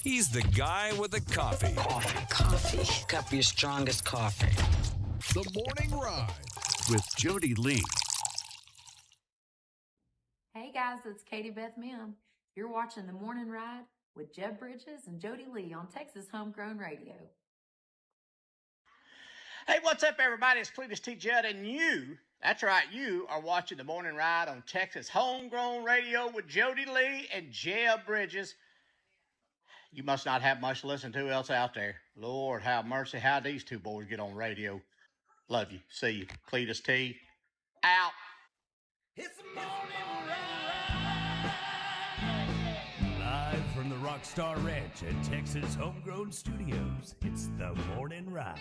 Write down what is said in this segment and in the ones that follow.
He's the guy with the coffee. Coffee. Cup your strongest coffee. The Morning Ride with Jody Lee. Hey guys, it's Katie Beth Mim. You're watching The Morning Ride with Jeb Bridges and Jody Lee on Texas Homegrown Radio. Hey, what's up, everybody? It's Cletus T. Judd, and that's right, you are watching The Morning Ride on Texas Homegrown Radio with Jody Lee and Jeb Bridges. You must not have much to listen to else out there. Lord, have mercy, how these two boys get on radio. Love you. See you. Cletus T. Out. It's the Morning Ride. Live from the Rockstar Ranch at Texas Homegrown Studios, it's the Morning Ride.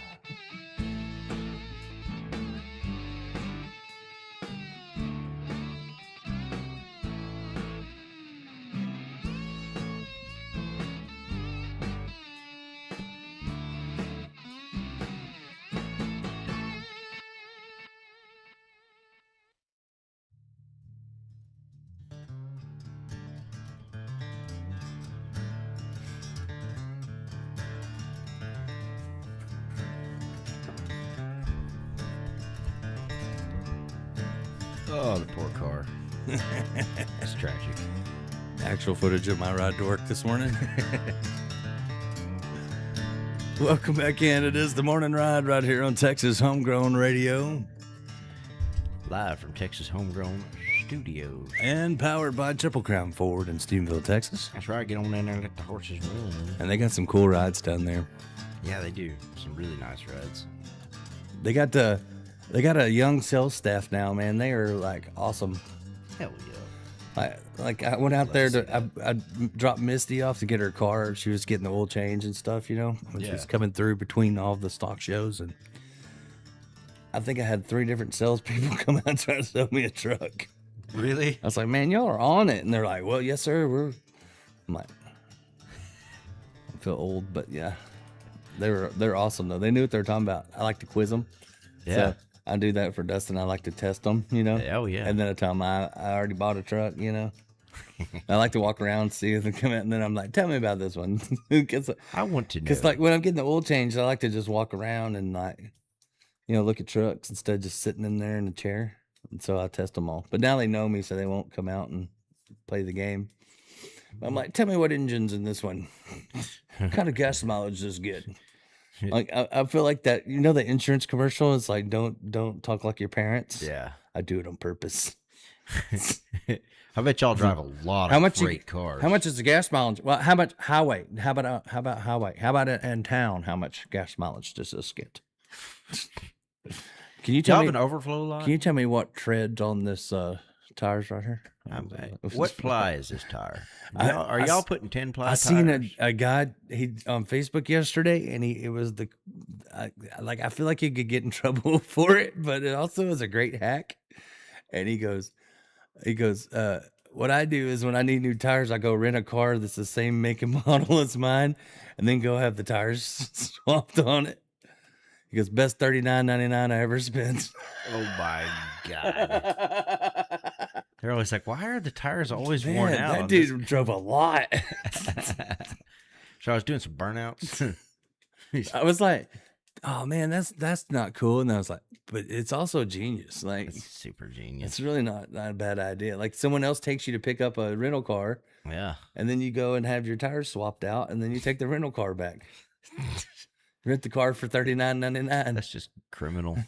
Oh, the poor car. It's tragic. Actual footage of my ride to work this morning. Welcome back in. It is the Morning Ride right here on Texas Homegrown Radio. Live from Texas Homegrown Studios. And powered by Triple Crown Ford in Stephenville, Texas. That's right. Get on in there and let the horses run. And they got some cool rides down there. Yeah, they do. Some really nice rides. They got a young sales staff now, man. They are like awesome. Hell yeah. I went out there I dropped Misty off to get her car. She was getting the oil change and stuff, you know, when she was coming through between all the stock shows. And I think I had 3 different salespeople come out trying to sell me a truck. Really? I was like, man, y'all are on it. And they're like, well, yes, sir. I'm like, I feel old, but yeah, they're awesome though. They knew what they were talking about. I like to quiz them. Yeah. So I do that for Dustin. I like to test them, you know. Oh, yeah. And then I tell them I already bought a truck, you know. I like to walk around, see if they come out, and then I'm like, tell me about this one. I want to know. Because like when I'm getting the oil change, I like to just walk around and like, you know, look at trucks instead of just sitting in there in a chair. And so I test them all. But now they know me, so they won't come out and play the game. But I'm like, tell me what engine's in this one. What kind of gas mileage does this get? Like I feel like that, you know, the insurance commercial is like, don't talk like your parents. Yeah. I do it on purpose. I bet y'all drive a lot of freight cars. How much is the gas mileage? Well, how much highway? How about highway? How about in town? How much gas mileage does this get? Can you tell me an overflow line? Can you tell me what treads on this tires right here? What ply is this tire? Are y'all putting 10 ply tires? I seen a guy on Facebook yesterday, and I feel like he could get in trouble for it, but it also is a great hack. And he goes, what I do is when I need new tires, I go rent a car that's the same make and model as mine, and then go have the tires swapped on it. He goes, best $39.99 I ever spent. Oh my God. They're always like, why are the tires always worn out? That dude drove a lot. So I was doing some burnouts. I was like, oh man, that's not cool. And I was like, but it's also genius. Like, It's super genius. it's really not a bad idea. Like someone else takes you to pick up a rental car, Yeah. and then you go and have your tires swapped out, and then you take the rental car back. Rent the car for $39.99. That's just criminal.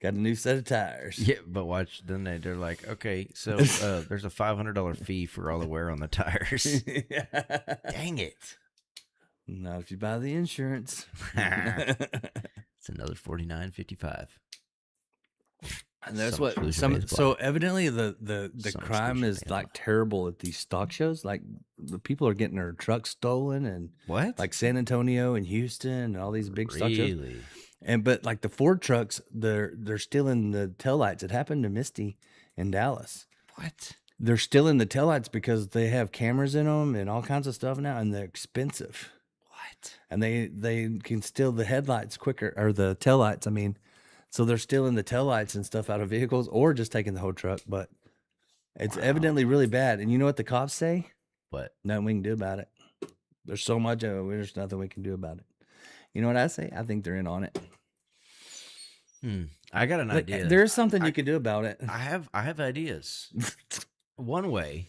Got a new set of tires. Yeah, but watch, then they're like, okay, so there's a $500 fee for all the wear on the tires. Dang it. Not if you buy the insurance. It's another $49.55. And that's So much what losing so evidently the So much crime losing is baseball. like terrible at these stock shows. Like the people are getting their trucks stolen, and What? like San Antonio and Houston and all these big stock shows. Really? But like the Ford trucks, they're stealing the taillights. It happened to Misty in Dallas. What? They're stealing the taillights because they have cameras in them and all kinds of stuff now, and they're expensive. What? And they can steal the headlights quicker, or the taillights, I mean. So they're stealing the taillights and stuff out of vehicles, or just taking the whole truck. But it's evidently really bad. And you know what the cops say? What? Nothing we can do about it. There's so much of it. There's nothing we can do about it. You know what I say? I think they're in on it. I got an idea. There's something you can do about it. I have ideas. One way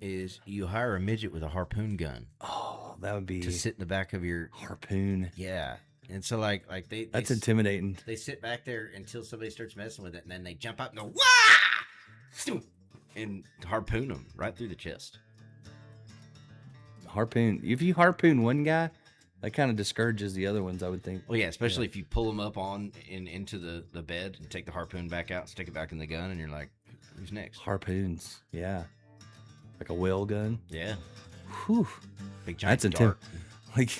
is you hire a midget with a harpoon gun. Oh, that would be to sit in the back of your harpoon. Yeah, and so like that's intimidating. They sit back there until somebody starts messing with it, and then they jump up and go wah, and harpoon them right through the chest. Harpoon. If you harpoon one guy, that kind of discourages the other ones, I would think. Well, yeah, especially if you pull them up into the bed and take the harpoon back out, stick it back in the gun, and you're like, who's next? Harpoons. Yeah. Like a whale gun. Yeah. Whew. Big giant That's dart. Like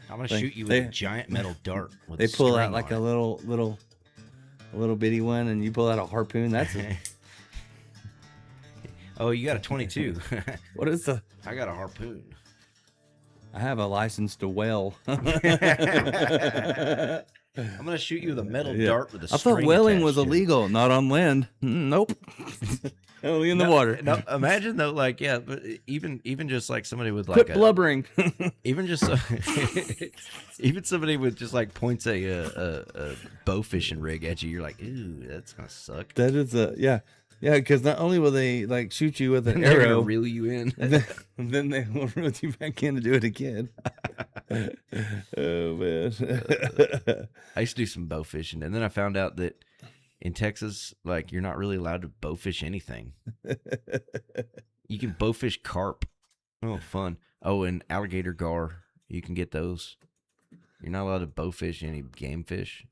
I'm gonna shoot you with a giant metal dart. With they a pull out string like on a it. little bitty one, and you pull out a harpoon. That's Oh, you got a 22. What is the? I got a harpoon. I have a license to whale. I'm gonna shoot you with a metal dart with a I string. thought whaling was attached to it. illegal, not on land. Nope. Only in the water. No, imagine though, like, yeah, but even just like somebody with like Quit blubbering. even just even somebody with just like points a bow fishing rig at you, you're like, ooh, that's gonna suck. That is yeah, because not only will they like shoot you with an They're gonna arrow, reel you in, then they will reel you back in to do it again. Oh man. I used to do some bow fishing, and then I found out that in Texas, like, you're not really allowed to bow fish anything. You can bow fish carp. Oh, fun. Oh, and alligator gar. You can get those. You're not allowed to bow fish any game fish.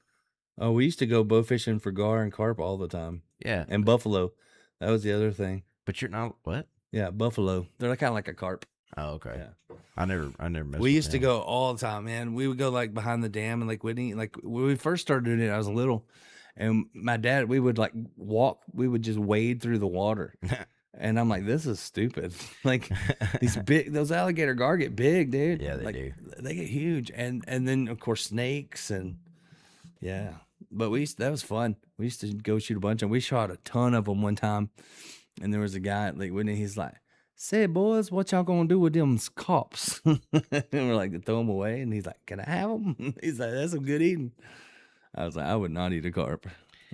Oh, we used to go bow fishing for gar and carp all the time. Yeah. And buffalo. That was the other thing. But you're not, what? Yeah, buffalo. They're kind of like a carp. Oh, okay. Yeah. I never messed We with used to them. go all the time, man. We would go like behind the dam and like Whitney. Like when we first started doing it, I was little, and my dad, we would like walk. We would just wade through the water, and I'm like, this is stupid. Like those alligator gar get big, dude. Yeah, they like, do. They get huge, and then of course snakes and yeah. But that was fun. We used to go shoot a bunch, and we shot a ton of them one time. And there was a guy at Lake Whitney. He's like, "Say, boys, what y'all gonna do with them cops?" And we're like, to throw them away. And he's like, "Can I have them?" He's like, "That's some good eating." I was like, I would not eat a carp.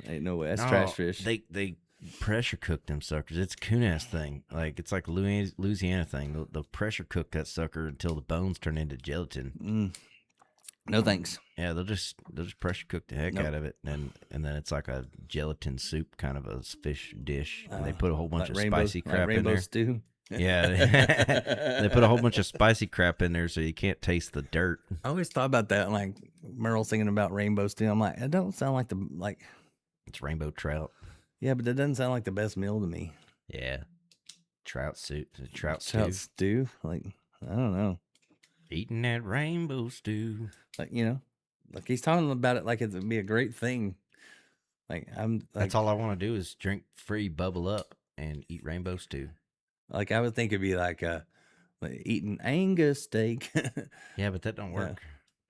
Ain't no way. That's trash fish. They pressure cook them suckers. It's a coon-ass thing. Like, it's like a Louisiana thing. They'll pressure cook that sucker until the bones turn into gelatin. No thanks. Yeah, they'll just pressure cook the heck out of it, and then it's like a gelatin soup kind of a fish dish, and they put a whole bunch of spicy crap in there. Stew. Yeah, they put a whole bunch of spicy crap in there, so you can't taste the dirt. I always thought about that. Like Merle singing about rainbow stew. I'm like, it don't sound like It's rainbow trout. Yeah, but that doesn't sound like the best meal to me. Yeah, trout soup, trout stew. Like, I don't know. Eating that rainbow stew. Like, like he's talking about it like it'd be a great thing. Like that's all I want to do is drink free bubble up and eat rainbow stew. Like I would think it'd be like eating Angus steak. Yeah, but that don't work.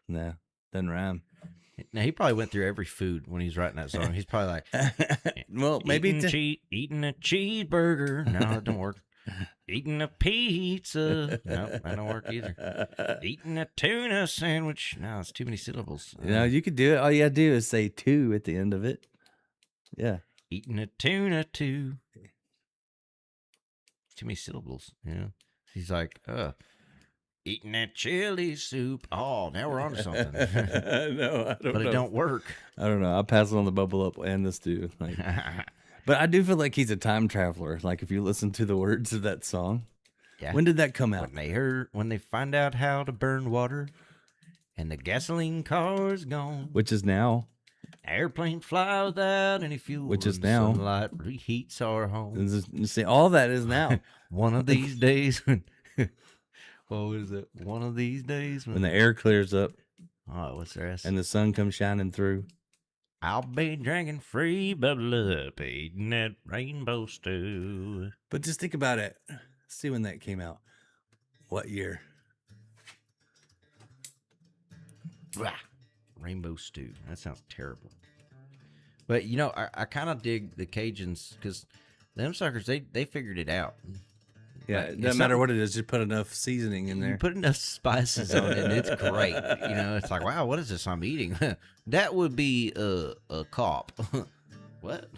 No, doesn't rhyme. Now he probably went through every food when he's writing that song. He's probably like, well, maybe eating a cheeseburger. No, it don't work. Eating a pizza. No, that don't work either. Eating a tuna sandwich. No, it's too many syllables. You could do it. All you gotta do is say two at the end of it. Yeah. Eating a tuna too. Too many syllables. Yeah. He's like, eating that chili soup. Oh, now we're on to something. No, I don't know. But it don't work. I don't know. I'll pass on the bubble up and the stew. Like, but I do feel like he's a time traveler. Like if you listen to the words of that song. Yeah. When did that come out? When they find out how to burn water and the gasoline car's gone. Which is now. Airplane fly without any fuel. Which is now. Sunlight reheats our home. See, all that is now. One of these days when what was it? One of these days when the air clears up. Oh, what's the rest? And the sun comes shining through. I'll be drinking free bubble up, eating that rainbow stew. But just think about it. See when that came out. What year? Blah. Rainbow stew. That sounds terrible. But I kind of dig the Cajuns because them suckers they figured it out. Yeah, Like, it it's doesn't matter something- what it is. Just put enough seasoning in You there. put enough spices on it, and it's great. You know, it's like, wow, what is this I'm eating? That would be a carp. What?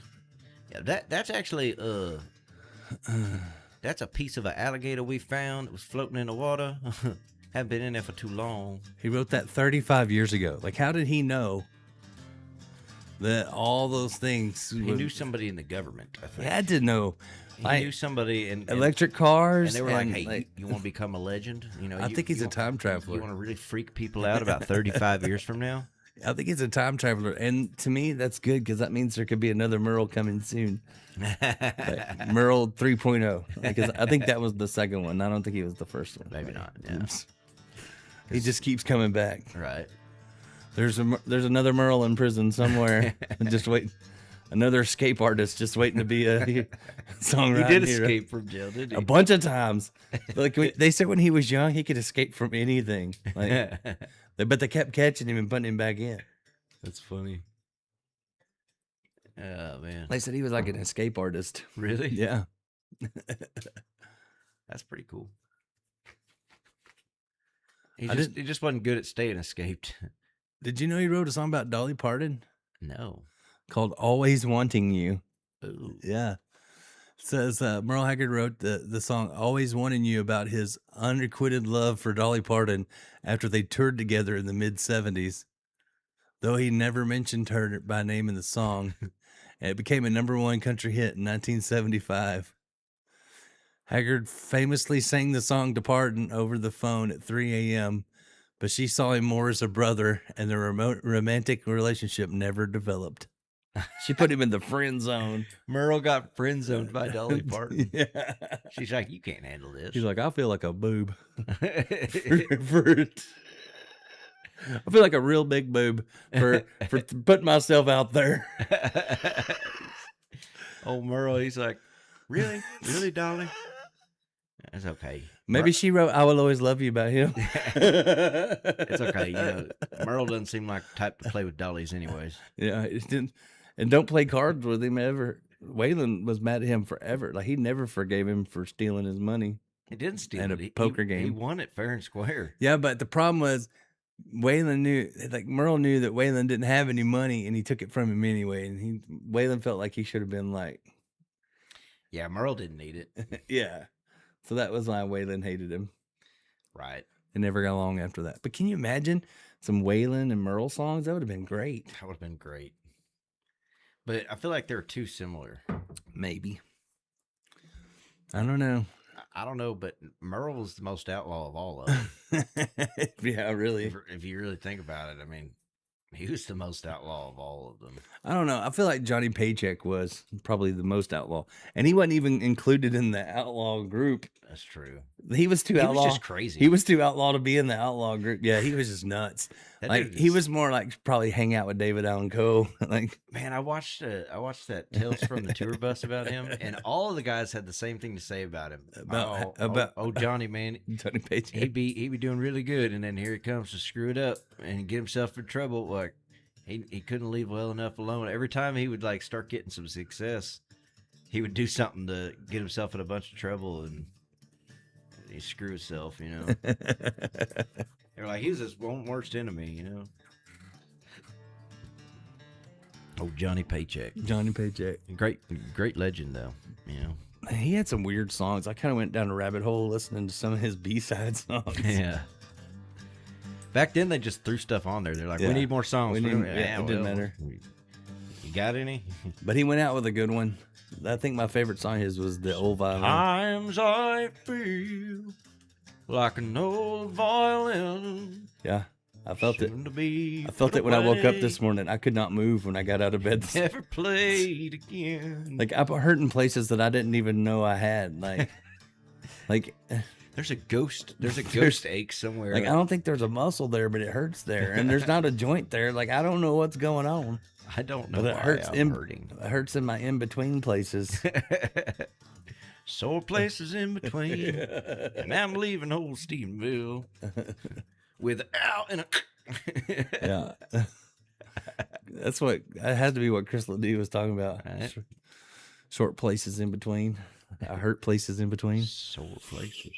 Yeah, that's actually that's a piece of an alligator we found. It was floating in the water. Haven't been in there for too long. He wrote that 35 years ago. Like, how did he know that all those things? He knew somebody in the government. I He think had to know. he Like, knew somebody in electric cars. and they were like, and, "Hey, you want to become a legend? You know, I think he's you a time traveler. You want to really freak people out about 35 years from now?" I think he's a time traveler. And to me, that's good because that means there could be another Merle coming soon. Like, Merle 3.0. Because I think that was the second one. I don't think he was the first one. Maybe not. Yeah. He just keeps coming back. Right. There's another Merle in prison somewhere. Just wait. Another escape artist just waiting to be a songwriter. He did escape from jail, didn't he? A bunch of times. Like they said when he was young, he could escape from anything. Like, but they kept catching him and putting him back in. That's funny. Oh man. They said he was like an escape artist. Really? Yeah. That's pretty cool. He just wasn't good at staying escaped. Did you know he wrote a song about Dolly Parton No. called "Always Wanting You"? Ooh. Yeah. It says Merle Haggard wrote the song "Always Wanting You" about his unrequited love for Dolly Parton after they toured together in the mid-70s. Though he never mentioned her by name in the song, and it became a #1 country hit in 1975. Haggard famously sang the song to Parton over the phone at 3 a.m., but she saw him more as a brother, and the romantic relationship never developed. She put him in the friend zone. Merle got friend zoned by Dolly Parton. Yeah. She's like, you can't handle this. He's like, I feel like a boob. I feel like a real big boob for putting myself out there. Old Merle, he's like, really? Really, Dolly? That's okay. Maybe she wrote "I Will Always Love You" about him. It's okay. You know, Merle doesn't seem like the type to play with dollies anyways. Yeah, it didn't, and don't play cards with him ever. Waylon was mad at him forever. Like, he never forgave him for stealing his money. He didn't steal And it. a He- poker he, game. He won it fair and square. Yeah, but the problem was Waylon knew, like, Merle knew that Waylon didn't have any money, and he took it from him anyway. And Waylon felt like he should have been like, Yeah, Merle didn't need it. yeah. So that was why Waylon hated him. Right. They never got along after that. But can you imagine some Waylon and Merle songs? That would have been great. That would have been great. But I feel like they're too similar. Maybe. I don't know. I don't know, but Merle was the most outlaw of all of them. Yeah, really. If you really think about it, I mean, he was the most outlaw of all of them. I don't know. I feel like Johnny Paycheck was probably the most outlaw. And he wasn't even included in the outlaw group. That's true. He was too He outlaw. was just crazy. He was too outlaw to be in the outlaw group. Yeah, he was just nuts. That Like, dude he is- was more like probably hang out with David Allen Coe. Like, Man, I watched that Tales from the Tour Bus about him, and all of the guys had the same thing to say about him. About- Johnny, man, Johnny Paycheck. he'd be doing really good, and then here he comes to screw it up and get himself in trouble. Like he couldn't leave well enough alone. Every time he would like start getting some success, he would do something to get himself in a bunch of trouble and he screw himself. You know, they're like he's his own worst enemy. You know. Oh, Johnny Paycheck. Johnny Paycheck. Great legend, though. You know. He had some weird songs. I kind of went down a rabbit hole listening to some of his B-side songs. Yeah. Back then, they just threw stuff on there. They're like, Yeah. we need more songs. We need- yeah, it didn't matter. You got any? But he went out with a good one. I think my favorite song of his was the old violin. Times I feel like an old violin. Yeah, I felt it. soon to be I felt put it when I woke up away, this morning. I could not move when I got out of bed. Never played again. Like, I'm hurting places that I didn't even know I had. Like, There's a ghost ache somewhere. like I don't think there's a muscle there, but it hurts there, and there's not a joint there. Like, I don't know what's going on. I don't know But it why hurts. I'm hurting. It hurts in my in between places. Sore places in between, and I'm leaving old Stephenville without an. Yeah, that had to be what Chris Ledoux was talking about. Right. Short places in between. hurt places in between. Sore places.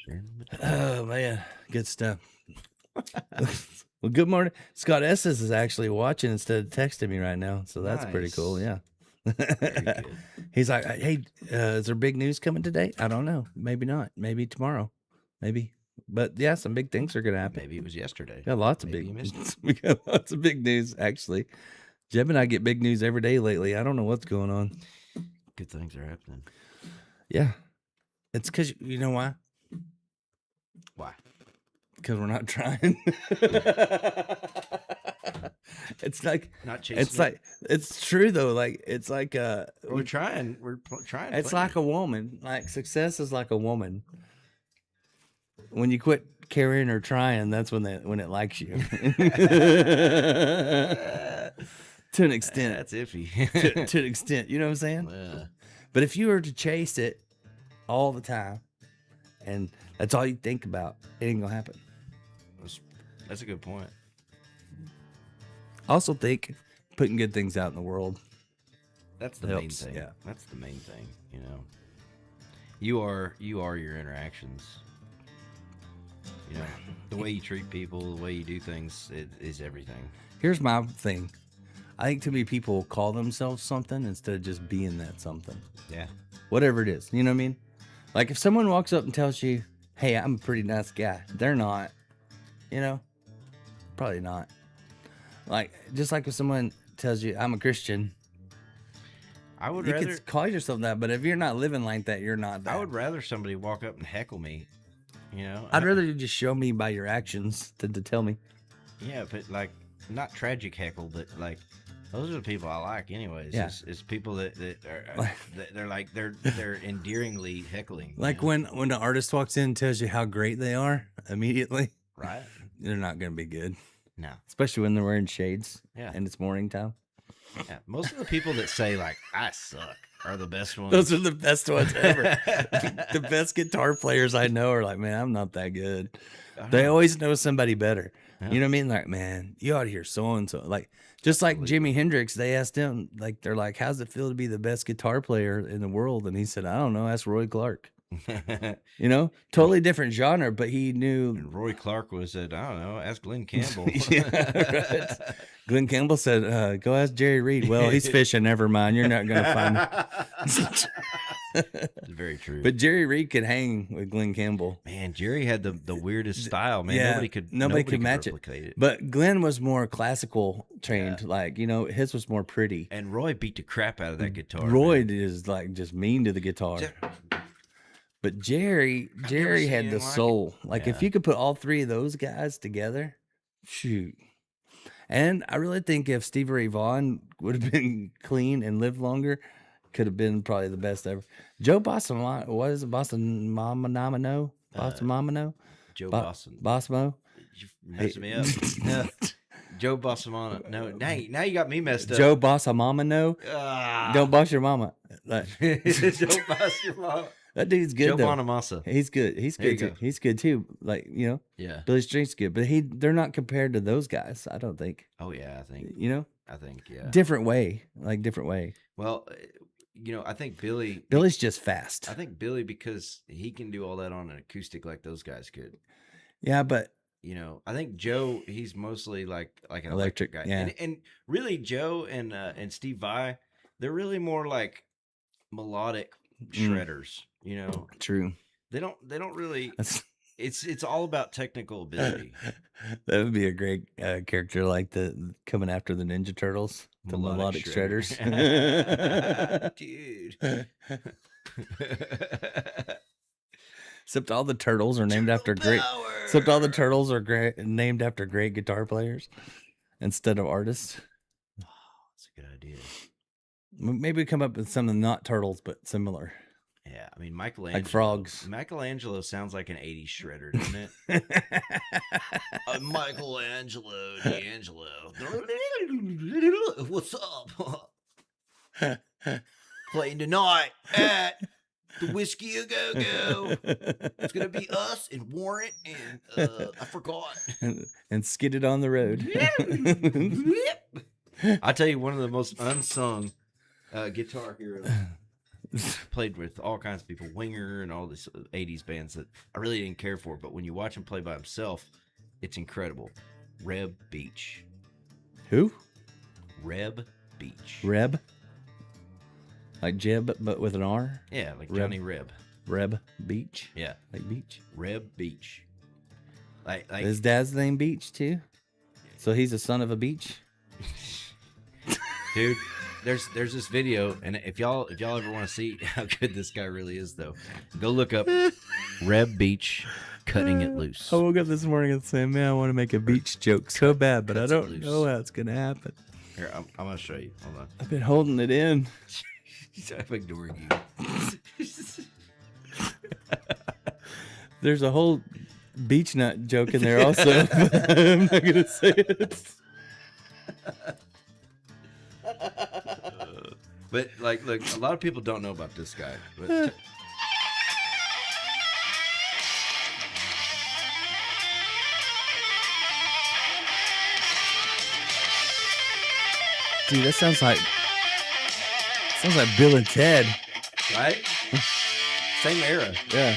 Oh man, good stuff. Well, good morning. Scott Estes is actually watching instead of texting me right now, so that's pretty cool. Nice. Yeah. Very good. He's like, hey, is there big news coming today? I don't know. Maybe not. Maybe tomorrow. Maybe. But yeah, some big things are gonna happen. Maybe it was yesterday. We got lots of Maybe big. you missed it. We got lots of big news actually. Jeb and I get big news every day lately. I don't know what's going on. Good things are happening. Yeah, it's because you know why? Why? Because we're not trying. It's like Not chasing. it's like it's true though. Like it's like we're trying. We're trying. it's plenty. like a woman. Like success is like a woman. When you quit caring or trying, that's when it likes you. To an extent. That's iffy. to an extent, you know what I'm saying? Yeah. But if you were to chase it all the time, and that's all you think about, it ain't gonna happen. That's a good point. I also think putting good things out in the world. That's the main Helps, thing. yeah. That's the main thing. You know, you are your interactions. You know, the way you treat people, the way you do things, it is everything. Here's my thing. I think too many people call themselves something instead of just being that something. Yeah. Whatever it is. You know what I mean? Like if someone walks up and tells you, hey, I'm a pretty nice guy. They're not. You know? Probably not. Like, just like if someone tells you, I'm a Christian. I would You rather. could call yourself that, but if you're not living like that, you're not that. I would rather somebody walk up and heckle me. You know. I'd rather you just show me by your actions than to tell me. Yeah, but like not tragic heckle, but like those are the people I like, anyways. Yeah. It's people that are they're endearingly heckling. Like you know? when an artist walks in and tells you how great they are immediately, Right? they're not going to be good. No. Especially when they're wearing shades Yeah. and it's morning time. Yeah. Most of the people that say like I suck are the best ones. Those are the best ones ever. The best guitar players I know are like, man, I'm not that good. They always know somebody better. Yeah. You know what I mean? Like, man, you ought to hear so and so. Like, just like Jimi Hendrix, they asked him, like, they're like, how's it feel to be the best guitar player in the world? And he said, I don't know. Ask Roy Clark. You know, totally different genre, but he knew. And Roy Clark was at, I don't know, ask Glenn Campbell. Yeah, right. Glenn Campbell said, go ask Jerry Reed. Well, he's fishing. Never mind. You're not going to find him. It's very true. But Jerry Reed could hang with Glenn Campbell. Man, Jerry had the weirdest style, man. Yeah, Nobody could match replicate it. But Glenn was more classical trained. Yeah. Like, you know, his was more pretty. And Roy beat the crap out of that guitar. Roy man. is like just mean to the guitar. Just- But Jerry seen had him the like it. soul. Like if Yeah. you could put all three of those guys together, shoot. And I really think if Stevie Ray Vaughan would have been clean and lived longer, could have been probably the best ever. Joe Bossamo, what is it? Boston Mamano? Boston Mamano? Joe Boston. Bossamo? You're messing me up. No. Joe Bossamana. No, now you got me messed up. Joe Bossamamano? Ah. Don't boss your mama. Like, Joe Bossamana. that dude's good Joe though. Bonamassa. He's good. He's There good you too. go. He's good too. Like, you know, Yeah. Billy String's good, but they're not compared to those guys, I don't think. Oh yeah, I think. You know? Yeah. Different way. Like different way. Well, you know, I think Billy. Billy's just fast. I think Billy because he can do all that on an acoustic like those guys could. Yeah, but You know, I think Joe. He's mostly like an Electric, electric guy. yeah. And really Joe and Steve Vai, they're really more like melodic shredders. You know, true. they don't really. That's, It's all about technical ability. that would be a great character like the coming after the Ninja Turtles, the melodic shredders. Dude. Except all the turtles are named after great. Except all the turtles are named after great guitar players instead of artists. That's a good idea. Maybe we come up with something not turtles but similar, Yeah, I mean Michelangelo. like frogs. Michelangelo sounds like an '80s shredder, doesn't it? Michelangelo, D'Angelo. What's up? Playing tonight at the Whiskey A Go Go. It's gonna be us and Warrant and I forgot. and skidded on the road. I tell you, one of the most unsung guitar heroes played with all kinds of people, Winger and all these 80s bands that I really didn't care for. But when you watch him play by himself, it's incredible. Reb Beach. Who? Reb Beach. Reb? Like Jeb, but with an R? Yeah, like Reb. Johnny Reb. Reb Beach? Yeah. Like Beach? Reb Beach. Like His dad's name Beach, too? So he's a son of a beach? Dude, there's this video, and if y'all ever want to see how good this guy really is, though, go look up Reb Beach cutting it loose. I woke up this morning and said, man, I want to make a beach joke so bad, but I Cuts it don't loose. know how it's going to happen. Here, I'm gonna show you. Hold on. I've been holding it in. I'm ignoring you. There's a whole beach nut joke in there also. I'm not going to say it. But like, look, a lot of people don't know about this guy. But Dude, that sounds like Bill and Ted. right? Same era. Yeah.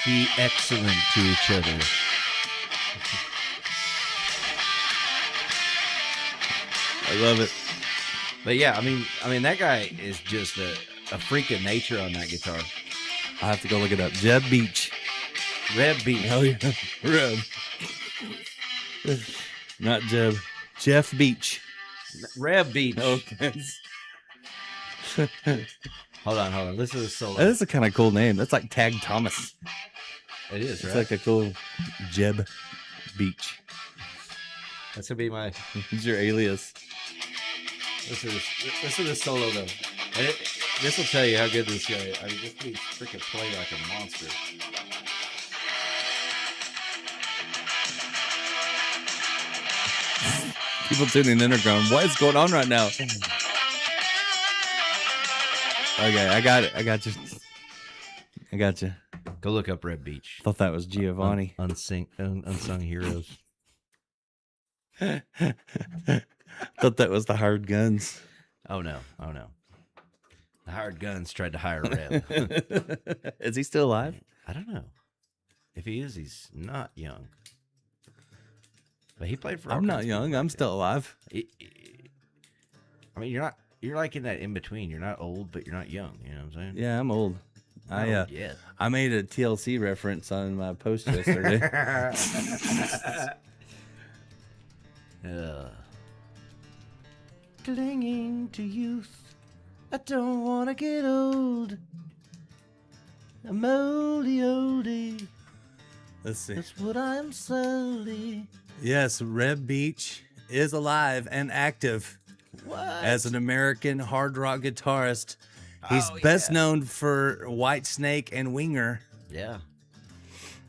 Be excellent to each other. I love it. But yeah, I mean that guy is just a freak of nature on that guitar. I have to go look it up. Jeb Beach. Reb Beach. Hell yeah. Reb. Not Jeb. Jeff Beach. Reb Beach. Okay. Hold on. Listen to the solo. That is a kind of cool name. That's like Tag Thomas. It is, It's right? like a cool Jeb Beach. That's gonna be my. It's your alias. Listen to this solo though. And this will tell you how good this guy is. I mean, this dude freaking play like a monster. People tuning in are going, what is going on right now? Okay, I got it. I got you. Go look up Red Beach. Thought that was Giovanni. Unsung heroes. Thought that was the Hired Guns. Oh no. The hired guns tried to hire Reb. Is he still alive? I don't know. If he is, he's not young. But he played for. all I'm not kinds of young. people. I'm still alive. I mean, you're not. You're like in that in between. You're not old, but you're not young. You know what I'm saying? Yeah, I'm old. Yeah. I made a TLC reference on my post yesterday. Clinging to youth. I don't want to get old. I'm oldie. Let's see. That's what I am slowly. Yes, Reb Beach is alive and active What? as an American hard rock guitarist. He's best known for White Snake and Winger. Yeah.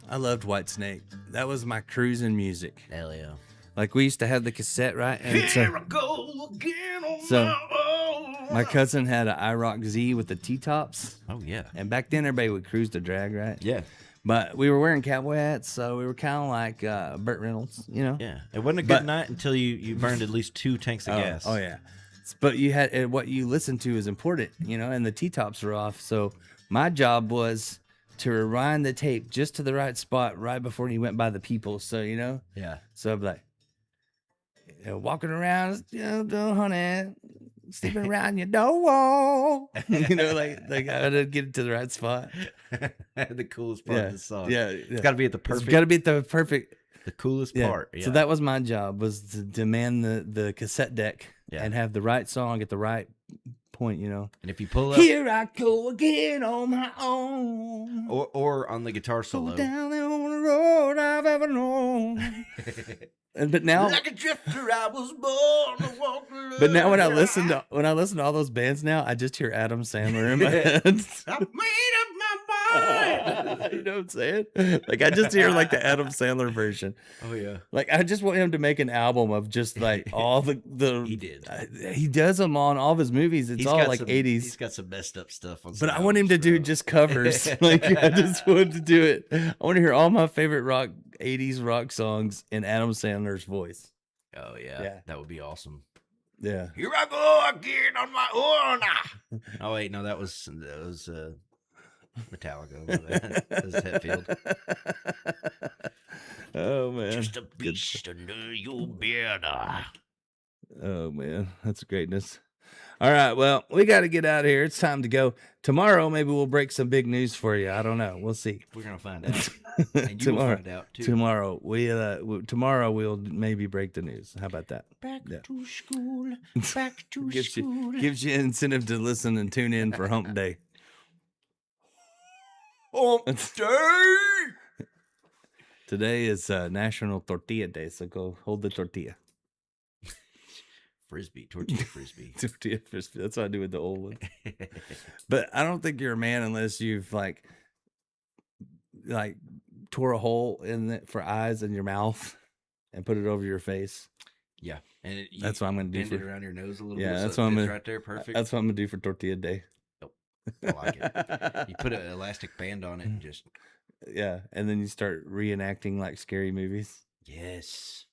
I loved White Snake. That was my cruising music. Hell yeah. Like we used to have the cassette, right? And Here I go again on So, my own. my cousin had an IROC Z with the T-tops. Oh yeah. And back then, everybody would cruise to drag, right? Yeah. But we were wearing cowboy hats, so we were kind of like Burt Reynolds, you know? Yeah. It wasn't a good But- night until you burned at least 2 tanks of gas. Oh, yeah. But you had what you listened to is important, you know, and the T-tops were off. So my job was to rewind the tape just to the right spot right before you went by the people. So, you know? Yeah. So I'd be like, you know, walking around, you know, honey, sleeping around your door wall. You know, like I had to get it to the right spot. The coolest part of the song. Yeah. It's got to be at the perfect. It's got to be at the perfect. the coolest Yeah. part. Yeah. So that was my job, was to demand the cassette deck and have the right song at the right point, you know. and if you pull up Here I go again on my own. or on the guitar solo, Go down the only road I've ever known. But now, like a drifter, I was born to walk alone. but now when I listen to all those bands now, I just hear Adam Sandler in my head. I made up my mind. You know what I'm saying? Like I just hear like the Adam Sandler version. Oh yeah. Like I just want him to make an album of just like all the He did. He does them on all of his movies. It's all got like some, 80s. He's got some messed up stuff on. But some I want him to albums, do bro. just covers. Like I just want to do it. I want to hear all my favorite rock '80s rock songs in Adam Sandler's voice. Oh yeah, Yeah. that would be awesome. Yeah. Here I go again on my own. Oh wait, no, that was Metallica. My bad. That was Hetfield. Oh man. Just a beast under your beard. Oh man, that's greatness. All right, well, we got to get out of here. It's time to go. Tomorrow, maybe we'll break some big news for you. I don't know. We'll see. We're gonna find out, and you will find out too. Tomorrow, tomorrow we'll maybe break the news. How about that? Back to school. Back to school. Gives you incentive to listen and tune in for Hump Day. Hump Day. Today is National Tortilla Day, so go hold the tortilla. Tortilla frisbee. Tortilla frisbee. That's what I do with the old one. But I don't think you're a man unless you've like tore a hole in it for eyes in your mouth and put it over your face. Yeah, and that's what I'm gonna do. Bend it around your nose a little bit. Yeah, that's what I'm gonna. Right there, perfect. That's what I'm gonna do for Tortilla Day. Oh, I like it. You put an elastic band on it and just. Yeah, and then you start reenacting like scary movies. Yes.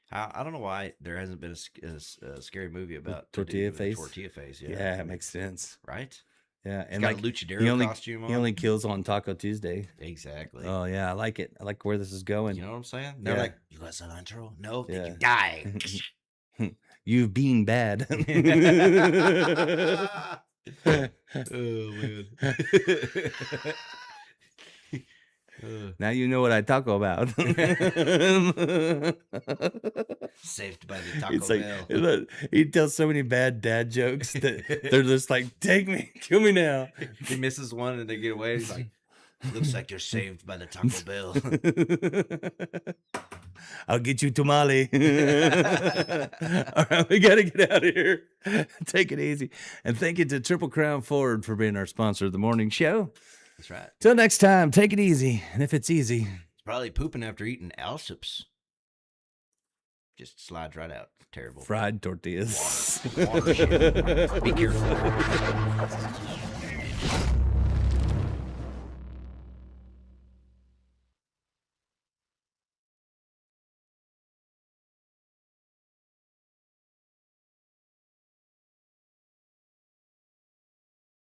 I don't know why there hasn't been a scary movie about Tortilla Face. Tortilla Face, yeah. Yeah, it makes sense. Right? Yeah, and got a luchador costume on. He only kills on Taco Tuesday. Exactly. Oh, yeah, I like it. I like where this is going. You know what I'm saying? They're like, you got cilantro? No, then you die. You've been bad. Oh, man. Now you know what I talk about. Saved by the Taco Bell. He tells so many bad dad jokes that they're just like, take me, kill me now. He misses one and they get away. He's like, looks like you're saved by the Taco Bell. I'll get you tamale. All right, we got to get out of here. Take it easy. And thank you to Triple Crown Ford for being our sponsor of the morning show. That's right. Till next time, take it easy. And if it's easy, it's probably pooping after eating Alsup's. Just slides right out. Terrible. Fried tortillas. Water. Be careful.